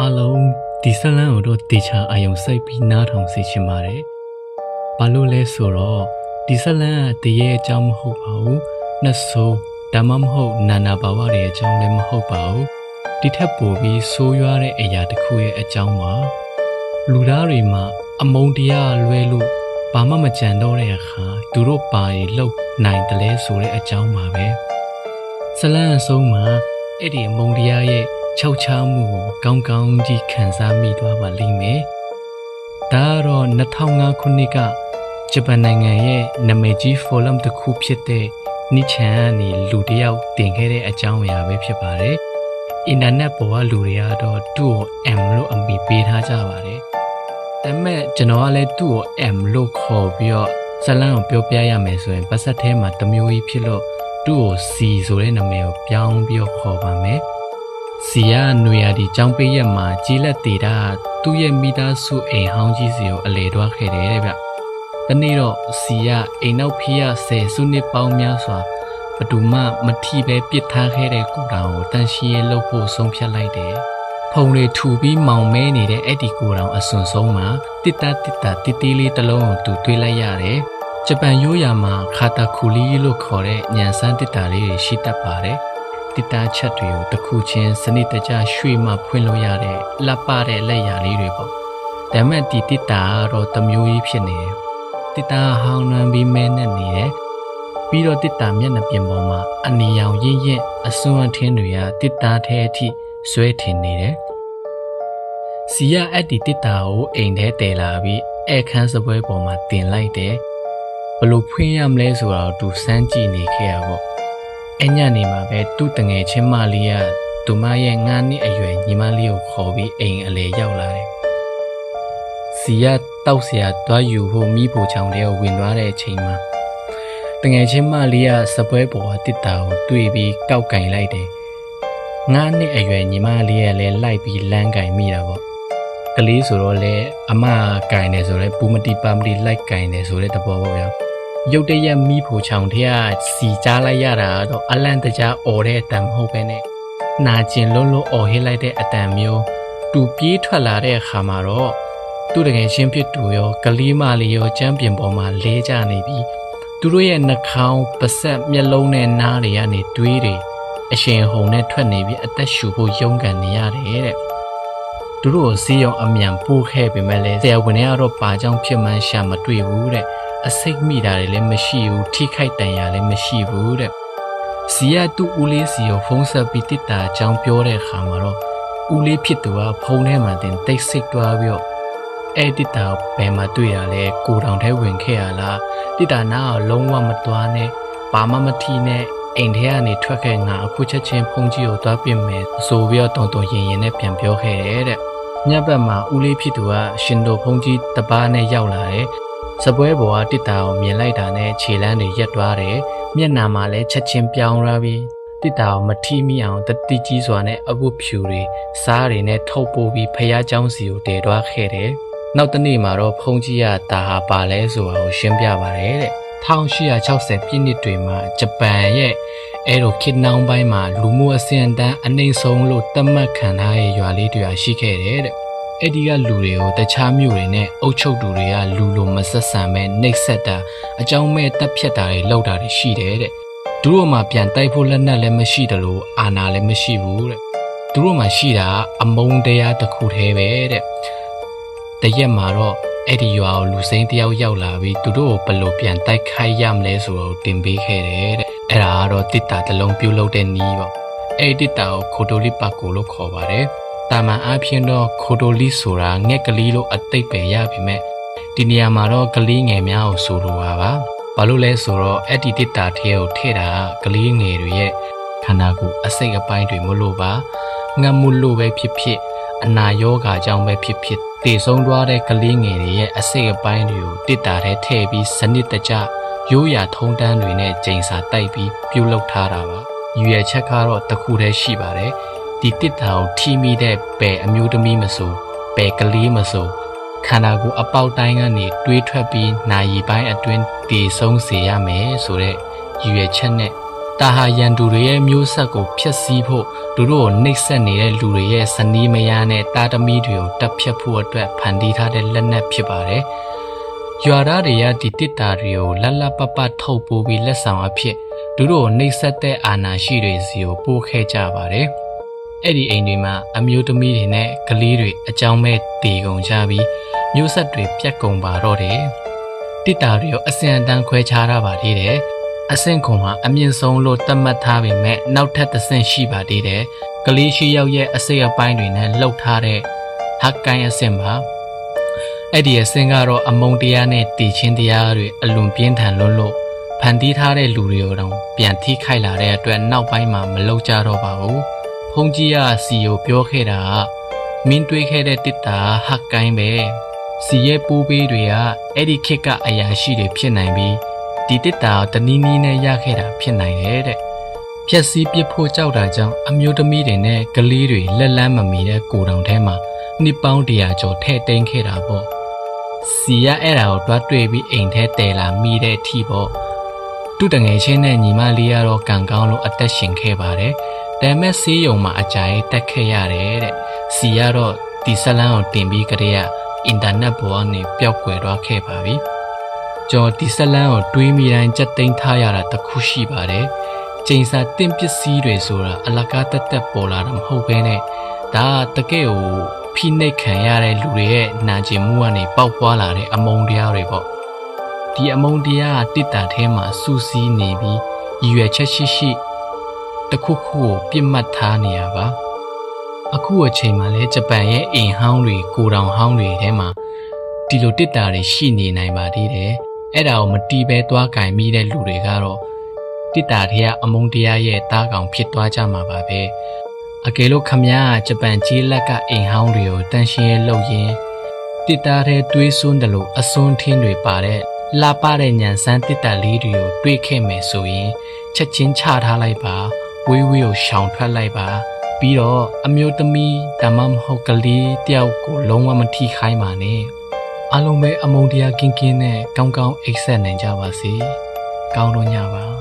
အားလုံးဒီဇလန်ကိုတော့တေချာအာယုံစိုက်ပြီးနားထောင်စေချင်ပါတယ်။ဘာလို့လဲဆိုတော့ဒီဇလန်ကတရေအကြောင်းမဟုတ်ပါဘူး။နှဆိုးဒါမှမဟုတ်နာနာဘာဝတွေအကြောင်းလည်းမဟုတ်ပါဘူး။ဒီထက်ပိုပြီးဆိုးရွားတဲ့အရာတစ်ခုရဲ့အကြောင်းပါ။လူသားတွေမှာအမုန်းတရားလွဲလို့ဘာမှမကြံတော့တဲ့အခါသူတို့ပါရီလှုပ်နိုင်တယ်လဲဆိုတဲ့အကြောင်းပါပဲ။ဇလန်အဆုံးမှာအဲ့ဒီအမုန်းတရားရဲ့ခြောက်ခြားမှုကိုကောင်းကြီးခံစားမိသွားပါလိမ့်မယ်။ဒါကတော့2005ခုနှစ်ကဂျပန်နိုင်ငံရဲ့နာမည်ကြီးဖိုရမ်တစ်ခုဖြစ်တဲ့နိချန်ကနေလူတစ်ယောက်တင်ခဲ့တဲ့အကြောင်းအရာပဲဖြစ်ပါတယ်။အင်တာနက်ပေါ်ကလူတွေကတော့သူ့ကို M လို့အမည်ပေးထားကြပါတယ်။ဒါပေမဲ့ကျွန်တော်ကလည်းသူ့ကို M လို့ခေါ်ပြီးတော့ဇလန်ကိုပြောပြရမယ်ဆိုရင်ပါစက်ထဲမှာတစ်မျိုးကြီးဖြစ်လို့သူ့ကို C ဆိုတဲ့နာမည်ကိုပြောင်းပြီးတော့ခေါ်ပါမယ်။စီယာနွေရာဒီចောင်းပေးရက်မှာကြီးလက်တေတာသူ့ရဲ့မိသားစုအိမ်ဟောင်းကြီးစီကိုအလဲတွားခဲ့တယ်ဗျ။တနေ့တော့စီယာအိမ်နောက်ဖေးရ10စုနှစ်ပေါင်းများစွာဘသူမှမထီပဲပစ်ထားခဲ့တဲ့ကိုတောင်ကိုတန်ရှင်းရလုပ်ဖို့ဆုံးဖြတ်လိုက်တယ်။ဖုံတွေထူပြီးမောင်မဲနေတဲ့အဲ့ဒီကိုတောင်အစွန်ဆုံးမှာတစ်တီလေးတစ်လုံးကိုသူတွေးလိုက်ရတယ်။ဂျပန်ရိုးရာမှာခါတာခူလီလို့ခေါ်တဲ့ညံစမ်းတစ်တာလေးတွေရှိတတ်ပါတယ်။တစ်တာချက်တွေကိုတစ်ခုချင်းစနစ်တကျရွှေ့မှဖွင့်လို့ရတဲ့လက်ပတဲ့လက်ရာလေးတွေပေါ့။ဒါမဲ့ဒီတစ်တာကတော့တစ်မျိုးကြီးဖြစ်နေတယ်။တစ်တာဟောင်းနှမ်းပြီးမဲနဲ့နေတယ်။ပြီးတော့တစ်တာမျက်နှာပြင်ပေါ်မှာအနီရောင်ရင့်ရင့်အစွန်းအထင်းတွေကတစ်တာထဲအထိဆွဲထင်နေတယ်။စီရအဲ့ဒီတစ်တာကိုအိမ်ထဲတည်လာပြီးအခန်းစပွဲပေါ်မှာတင်လိုက်တယ်။ဘလို့ဖွင့်ရမလဲဆိုတာကိုသူစမ်းကြည့်နေခဲ့ရပေါ့။အညနေမှာပဲသူ့တငယ်ချင်းမလေးကသူမရဲ့9နှစ်အရွယ်ညီမလေးကိုခေါ်ပြီးအိမ်အလေရောက်လာတယ်။စီရတောက်เสียတွားယူဖို့မိဖို့ချောင်းတဲကိုဝင်သွားတဲ့အချိန်မှာတငယ်ချင်းမလေးကစပွဲပေါ်ကတစ်တာကိုတွေ့ပြီးကောက်ကင်လိုက်တယ်။9နှစ်အရွယ်ညီမလေးကလည်းလိုက်ပြီးလမ်းကင်မိတာပေါ့။ကလေးဆိုတော့လေအမကင်တယ်ဆိုတော့ပူမတီပါမတီလိုက်ကင်တယ်ဆိုတဲ့သဘောပေါ့ဗျာ။ရုတ်တရက်မိဖို့ချောင်းထဲကစီကြားလိုက်ရတာတော့အလန့်တကြားអော်တဲ့အတန်မဟုတ်ပဲနဲ့နာကျင်လုံးလုံးអော်ဟစ်လိုက်တဲ့အတန်မျိုးသူပြေးထွက်လာတဲ့အခါမှာတော့သူ့တကယ်ချင်းဖြစ်သူရောကလေးမလေးရောကျမ်းပြင်ပေါ်မှာလဲကျနေပြီးသူတို့ရဲ့နှာခေါင်းပါးစပ်မျက်လုံးနဲ့နားတွေကနေတွေးတွေအရှင်ဟုန်နဲ့ထွက်နေပြီးအသက်ရှူဖို့ရုန်းကန်နေရတယ်တဲ့သူတို့ကိုစီးအောင်အမြန်ပို့ခဲ့ပေမဲ့လည်းဆရာဝန်တွေကတော့ပါကြောင်ဖြစ်မှန်းရှာမတွေ့ဘူးတဲ့အစိတ်မိတာတွေလည်းမရှိဘူးထိခိုက်တန်ရာလည်းမရှိဘူးတဲ့စီရသူ့ဦးလေးစီကိုဖုံးဆက်ပြီးတစ်တာအကြောင်းပြောတဲ့အခါမှာတော့ဦးလေးဖြစ်သူကဖုံးထဲမှာတင်တိတ်ဆိတ်သွားပြီးတော့အဲ့တစ်တာဘယ်မှာတွေ့ရလဲကိုတောင်ထဲဝင်ခဲ့ရလားတစ်တာနားကလုံးဝမသွားနဲ့ဘာမှမထီနဲ့အိမ်ထဲကနေထွက်ခဲ့ငါအခုချက်ချင်းဖုံးကြီးကိုသွားပြင်မယ်ဆိုပြီးတော့တုံရင်နဲ့ပြန်ပြောခဲ့တယ်တဲ့ညဘက်မှာဦးလေးဖြစ်သူကရှင်တော်ဖုံးကြီးတပားနဲ့ရောက်လာတယ်စပွဲပေါ်ကတစ်တာကိုမြင်လိုက်တာနဲ့ခြေလမ်းတွေရက်သွားတယ်မျက်နှာမှာလည်းချက်ချင်းပြောင်းလာပြီးတစ်တာကိုမထီမိအောင်တတိကြီးစွာနဲ့အပုတ်ဖြူတွေစားတွေနဲ့ထုတ်ပိုးပြီးဖျားเจ้าစီကိုတည်သွားခဲ့တယ်နောက်တနေ့မှာတော့ဖုန်ကြီးကတာဟာပါလဲဆိုတာကိုရှင်းပြပါတယ်တဲ့1860ပြည့်နှစ်တွေမှာဂျပန်ရဲ့အဲ့လိုခေတ်နှောင်းပိုင်းမှာလူမှုအဆင့်အတန်းအနှိမ့်ဆုံးလို့သတ်မှတ်ခံထားရဲ့ရွာလေးတွေရှိခဲ့တယ်တဲ့အဲ့ဒီကလူတွေကိုတခြားမြို့တွေနဲ့အုပ်ချုပ်သူတွေကလူလိုမဆက်ဆံပဲနှိပ်စက်တာအကြောင်းမဲ့တပ်ဖြတ်တာတွေလုပ်တာတွေရှိတယ်တဲ့သူတို့မှပြန်တိုက်ဖို့လက်နက်လည်းမရှိတယ်လို့အာဏာလည်းမရှိဘူးတဲ့သူတို့မှရှိတာအမုန်းတရားတစ်ခုတည်းပဲတဲ့တရက်မှာတော့အဲ့ဒီရွာကိုလူစိမ်းတယောက်ရောက်လာပြီးသူတို့ကိုဘယ်လိုပြန်တိုက်ခိုက်ရမလဲဆိုတော့တင်ပေးခဲ့တယ်တဲ့အဲ့ဒါကတော့တစ်တာတစ်လုံးပြုတ်လုပ်တဲ့နီးပေါ့အဲ့ဒီတစ်တာကိုခိုတိုလီပါကိုလို့ခေါ်ပါတယ်တာမန်အားဖြင့်တော့ခိုတိုလီဆိုတာငှက်ကလေးလို့အတိတ်ပဲရပြီမဲ့ဒီနေရာမှာတော့ကလေးငယ်များကိုဆိုလိုပါဘာလို့လဲဆိုတော့အဲ့ဒီတစ်တာထဲကိုထည့်တာကလေးငယ်တွေရဲ့ခန္ဓာကိုယ်အစိတ်အပိုင်းတွေမလို့ပါငတ်မှုလို့ပဲဖြစ်ဖြစ်အနာရောဂါကြောင့်ပဲဖြစ်ဖြစ်တည်ဆုံးသွားတဲ့ကလေးငယ်တွေရဲ့အစိတ်အပိုင်းတွေကိုတစ်တာထဲထည့်ပြီးစနစ်တကျရိုးရာထုံးတမ်းတွေနဲ့ကျိန်စာတိုက်ပြီးပြုလုပ်ထားတာပါရွေချက်ကတော့တစ်ခုတည်းရှိပါတယ်ဒီတစ်တာကိုထိမိတဲ့ပယ်အမျိုးသမီးမဆိုပယ်ကလေးမဆိုခန္ဓာကိုယ်အပေါက်တိုင်းကနေတွေးထွက်ပြီးနာရီပိုင်းအတွင်းတည်ဆုံးစေရမယ်ဆိုတဲ့ရွေချက်နဲ့ တာဟာရန်သူတွေရဲ့မျိုးဆက်ကိုဖျက်ဆီးဖို့သူတို့ကိုနှိပ်စက်နေတဲ့လူတွေရဲ့ဇနီးမယားနဲ့တာသမီတွေကိုတပ်ဖြတ်ဖို့အတွက်ဖန်တီးထားတဲ့လက်နက်ဖြစ်ပါတယ်။ရွာသားတွေကဒီတစ်တာတွေကိုလတ်လတ်ပပထုတ်ပိုးပြီးလက်ဆောင်အဖြစ်သူတို့ကိုနှိပ်စက်တဲ့အာဏာရှိတွေစီကိုပို့ခဲ့ကြပါတယ်။အဲ့ဒီအိမ်တွေမှာအမျိုးသမီးတွေနဲ့ကလေးတွေအကြောင်းမဲ့တည်ကုန်ကြပြီးမျိုးဆက်တွေပြတ်ကုန်ပါတော့တယ်။တစ်တာတွေကိုအစင်အတန်းခွဲခြားရပါသေးတယ်။အဆင့်ခွန်မှာအမြင့်ဆုံးလို့သတ်မှတ်ထားပေမဲ့နောက်ထပ်တစ်ဆင့်ရှိပါသေးတယ်။ကလေးရှိရောက်ရဲ့အစိတ်အပိုင်းတွေနဲ့လှုပ်ထားတဲ့ဟက်ကိုင်းအဆင့်ပါ။အဲ့ဒီအဆင့်ကတော့အမုန်းတရားနဲ့တည်ချင်းတရားတွေအလွန်ပြင်းထန်လို့ဖန်တီးထားတဲ့လူတွေကိုတော့ပြန်ထိခိုက်လာတဲ့အတွက်နောက်ပိုင်းမှာမလုပ်ကြတော့ပါဘူး။ဖုန်ကြီးကစီကိုပြောခဲ့တာကမင်းတွေးခဲ့တဲ့တစ်တာဟက်ကိုင်းပဲ။စီရဲ့ပိုးပေးတွေကအဲ့ဒီခေတ်ကအရာရှိတွေဖြစ်နိုင်ပြီးဒီတစ်တာတနည်းနည်းနဲ့ရခဲ့တာဖြစ်နိုင်တယ်တဲ့။ဖြက်စီးပစ်ဖို့ကြောက်တာကြောင့်အမျိုးသမီးတွေနဲ့ကလေးတွေလက်လန်းမမီတဲ့ကိုတောင်ထဲမှာနှစ်ပေါင်း100ကျော်ထဲ့တိန်ခဲ့တာပေါ့။စီရအဲ့ဒါကိုတွားတွေ့ပြီးအိမ်ထဲတဲလာမိတဲ့အထိပေါ့။သူ့တငယ်ချင်းနဲ့ညီမလေးကတော့ကံကောင်းလို့အသက်ရှင်ခဲ့ပါတယ်။ဒါပေမဲ့ဆေးရုံမှာအကြိုက်တက်ခဲ့ရတယ်တဲ့။စီကတော့ဒီဇလန်းကိုတင်ပြီးကြတဲ့အင်တာနက်ပေါ်ကနေပျောက်ကွယ်သွားခဲ့ပါပြီ။ကျော်ဒီဇလန်းကိုတွေးမိတိုင်းကြက်သိမ်းထားရတာတခုရှိပါတယ်။ကျိန်စာတင့်ပစ္စည်းတွေဆိုတာအလကားတက်တက်ပေါ်လာတာမဟုတ်ဘဲနဲ့ဒါတကယ်ကိုဖိနှိပ်ခံရတဲ့လူတွေရဲ့နာကျင်မှုကနေပေါက်ပွားလာတဲ့အမုန်းတရားတွေပေါ့။ဒီအမုန်းတရားကတစ်တာထဲမှာစူးစီးနေပြီးရည်ရွယ်ချက်ရှိတခုခုကိုပြစ်မှတ်ထားနေရပါအခုအချိန်မှာလဲဂျပန်ရဲ့အိမ်ဟောင်းတွေကိုတောင်ဟောင်းတွေထဲမှာဒီလိုတစ်တာတွေရှိနေနိုင်ပါသေးတယ်အဲ့ဒါကိုမတီးပဲသွားကင်မိတဲ့လူတွေကတော့တစ်တာတွေကအမုန်းတရားရဲ့တားကောင်ဖြစ်သွားကြမှာပါပဲအကယ်လို့ခမည်းကဂျပန်ကြီးလက်ကအိမ်ဟောင်းတွေကိုတန်ရှင်းလုပ်ရင်းတစ်တာတွေတွေးစွန်းတယ်လို့အစွန်းထင်းတွေပါတဲ့လာပတဲ့ညံစမ်းတစ်တာလေးတွေကိုတွေးခဲ့မယ်ဆိုရင်ချက်ချင်းချထားလိုက်ပါဝေးဝေးကိုရှောင်ထွက်လိုက်ပါပြီးတော့အမျိုးသမီးဒါမှမဟုတ်ကလေးတယောက်ကိုလုံးဝမထိခိုင်းပါနဲ့အားလုံးပဲအမုန်းတရားကင်းကင်းနဲ့ကောင်းကောင်းအိပ်စက်နိုင်ကြပါစေကောင်းတော့ညပါ